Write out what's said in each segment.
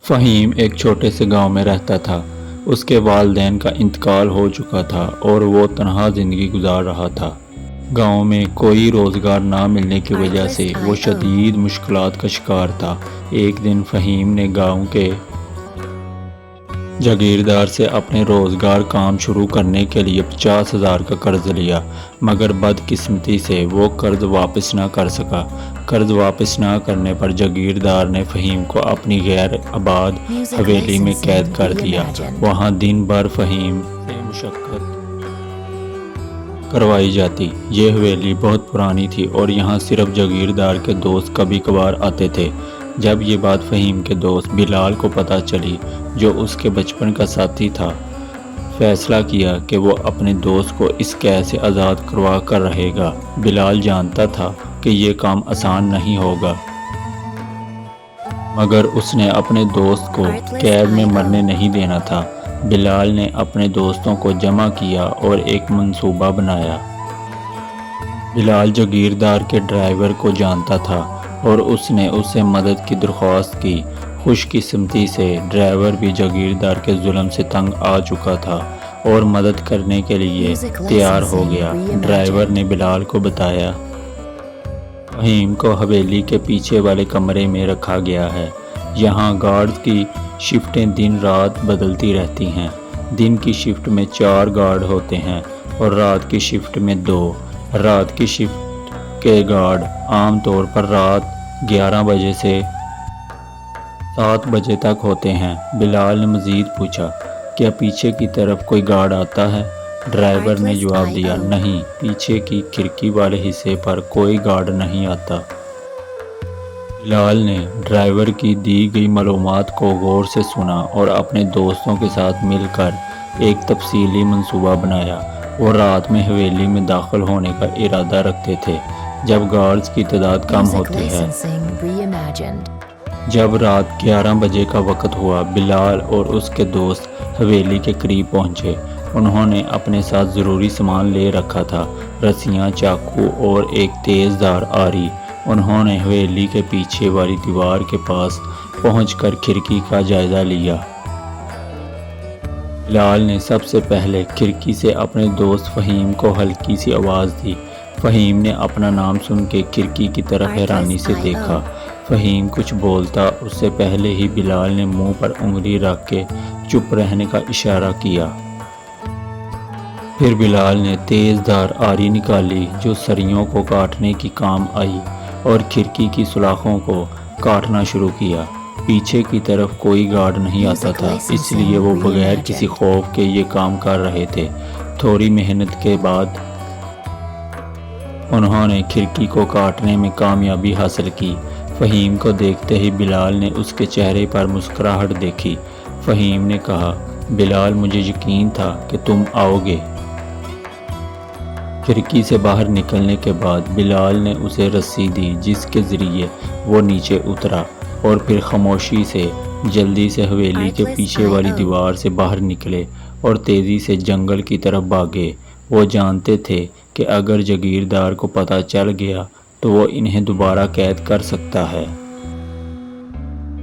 فہیم ایک چھوٹے سے گاؤں میں رہتا تھا۔ اس کے والدین کا انتقال ہو چکا تھا اور وہ تنہا زندگی گزار رہا تھا۔ گاؤں میں کوئی روزگار نہ ملنے کی وجہ سے وہ شدید مشکلات کا شکار تھا۔ ایک دن فہیم نے گاؤں کے جاگیردار سے اپنے روزگار کام شروع کرنے کے لیے 50,000 کا قرض لیا، مگر بدقسمتی سے وہ قرض واپس نہ کر سکا۔ قرض واپس نہ کرنے پر جاگیردار نے فہیم کو اپنی غیر آباد حویلی میں قید کر دیا۔ وہاں دن بھر فہیم سے مشقت کروائی جاتی۔ یہ حویلی بہت پرانی تھی اور یہاں صرف جاگیردار کے دوست کبھی کبھار آتے تھے۔ جب یہ بات فہیم کے دوست بلال کو پتہ چلی، جو اس کے بچپن کا ساتھی تھا، فیصلہ کیا کہ وہ اپنے دوست کو اس قید سے آزاد کروا کر رہے گا۔ بلال جانتا تھا کہ یہ کام آسان نہیں ہوگا، مگر اس نے اپنے دوست کو قید میں مرنے نہیں دینا تھا۔ بلال نے اپنے دوستوں کو جمع کیا اور ایک منصوبہ بنایا۔ بلال جاگیردار کے ڈرائیور کو جانتا تھا اور اس نے اس سے مدد کی درخواست کی۔ خوش قسمتی سے ڈرائیور بھی جاگیردار کے ظلم سے تنگ آ چکا تھا اور مدد کرنے کے لیے تیار ہو گیا۔ ڈرائیور نے بلال کو بتایا، فہیم کو حویلی کے پیچھے والے کمرے میں رکھا گیا ہے۔ یہاں گارڈز کی شفٹیں دن رات بدلتی رہتی ہیں۔ دن کی شفٹ میں 4 گارڈ ہوتے ہیں اور رات کی شفٹ میں 2۔ رات کی شفٹ کے گارڈ عام طور پر رات 11 بجے سے 7 بجے تک ہوتے ہیں۔ بلال نے مزید پوچھا، کیا پیچھے کی طرف کوئی گارڈ آتا ہے؟ ڈرائیور نے جواب دیا، نہیں، پیچھے کی کھڑکی والے حصے پر کوئی گارڈ نہیں آتا۔ بلال نے ڈرائیور کی دی گئی معلومات کو غور سے سنا اور اپنے دوستوں کے ساتھ مل کر ایک تفصیلی منصوبہ بنایا۔ وہ رات میں حویلی میں داخل ہونے کا ارادہ رکھتے تھے جب گارڈز کی تعداد کم ہوتی ہے۔ جب رات 11 بجے کا وقت ہوا، بلال اور اس کے دوست حویلی کے قریب پہنچے۔ انہوں نے اپنے ساتھ ضروری سامان لے رکھا تھا، رسیاں، چاقو اور ایک تیز دھار آری۔ انہوں نے حویلی کے پیچھے والی دیوار کے پاس پہنچ کر کھڑکی کا جائزہ لیا۔ بلال نے سب سے پہلے کھڑکی سے اپنے دوست فہیم کو ہلکی سی آواز دی۔ فہیم نے اپنا نام سن کے کھڑکی کی طرف حیرانی سے دیکھا۔ فہیم کچھ بولتا اس سے پہلے ہی بلال نے منہ پر انگلی رکھ کے چپ رہنے کا اشارہ کیا۔ پھر بلال نے تیز دھار آری نکالی جو سریوں کو کاٹنے کی کام آئی اور کھڑکی کی سلاخوں کو کاٹنا شروع کیا۔ پیچھے کی طرف کوئی گارڈ نہیں آتا تھا، اس لیے وہ بغیر کسی خوف کے یہ کام کر رہے تھے۔ تھوڑی محنت کے بعد انہوں نے کھڑکی کو کاٹنے میں کامیابی حاصل کی۔ فہیم کو دیکھتے ہی بلال نے اس کے چہرے پر مسکراہٹ دیکھی۔ فہیم نے کہا، بلال، مجھے یقین تھا کہ تم آؤ گے۔ کھڑکی سے باہر نکلنے کے بعد بلال نے اسے رسی دی جس کے ذریعے وہ نیچے اترا اور پھر خاموشی سے جلدی سے حویلی کے پیچھے والی دیوار سے باہر نکلے اور تیزی سے جنگل کی طرف بھاگے۔ وہ جانتے تھے کہ اگر جاگیردار کو پتہ چل گیا تو وہ انہیں دوبارہ قید کر سکتا ہے۔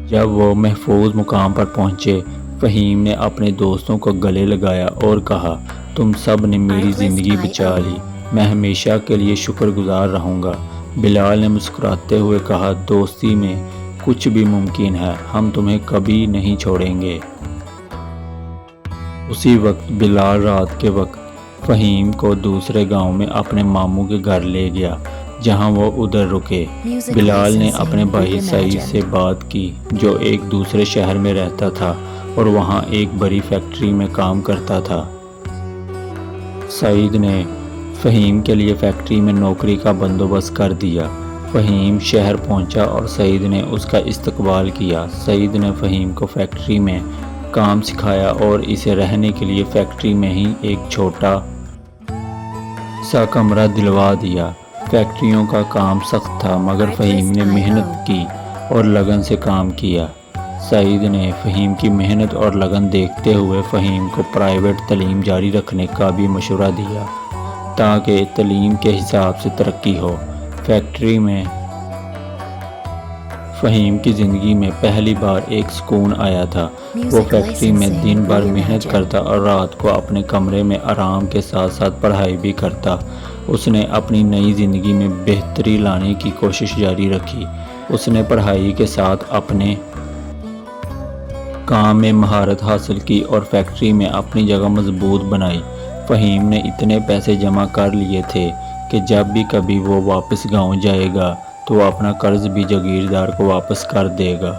جب وہ محفوظ مقام پر پہنچے، فہیم نے اپنے دوستوں کو گلے لگایا اور کہا، تم سب نے میری زندگی بچا لی، میں ہمیشہ کے لیے شکر گزار رہوں گا۔ بلال نے مسکراتے ہوئے کہا، دوستی میں کچھ بھی ممکن ہے، ہم تمہیں کبھی نہیں چھوڑیں گے۔ اسی وقت بلال رات کے وقت فہیم کو دوسرے گاؤں میں اپنے ماموں کے گھر لے گیا جہاں وہ ادھر رکے۔ بلال نے اپنے بھائی سعید سے بات کی جو ایک دوسرے شہر میں رہتا تھا اور وہاں ایک بڑی فیکٹری میں کام کرتا تھا۔ سعید نے فہیم کے لیے فیکٹری میں نوکری کا بندوبست کر دیا۔ فہیم شہر پہنچا اور سعید نے اس کا استقبال کیا۔ سعید نے فہیم کو فیکٹری میں کام سکھایا اور اسے رہنے کے لیے فیکٹری میں ہی ایک چھوٹا سا کمرہ دلوا دیا۔ فیکٹریوں کا کام سخت تھا مگر فہیم نے محنت کی اور لگن سے کام کیا۔ سعید نے فہیم کی محنت اور لگن دیکھتے ہوئے فہیم کو پرائیویٹ تعلیم جاری رکھنے کا بھی مشورہ دیا تاکہ تعلیم کے حساب سے ترقی ہو۔ فیکٹری میں فہیم کی زندگی میں پہلی بار ایک سکون آیا تھا۔ وہ فیکٹری میں دن بھر محنت کرتا اور رات کو اپنے کمرے میں آرام کے ساتھ ساتھ پڑھائی بھی کرتا۔ اس نے اپنی نئی زندگی میں بہتری لانے کی کوشش جاری رکھی۔ اس نے پڑھائی کے ساتھ اپنے کام میں مہارت حاصل کی اور فیکٹری میں اپنی جگہ مضبوط بنائی۔ فہیم نے اتنے پیسے جمع کر لیے تھے کہ جب بھی کبھی وہ واپس گاؤں جائے گا تو وہ اپنا قرض بھی جاگیردار کو واپس کر دے گا۔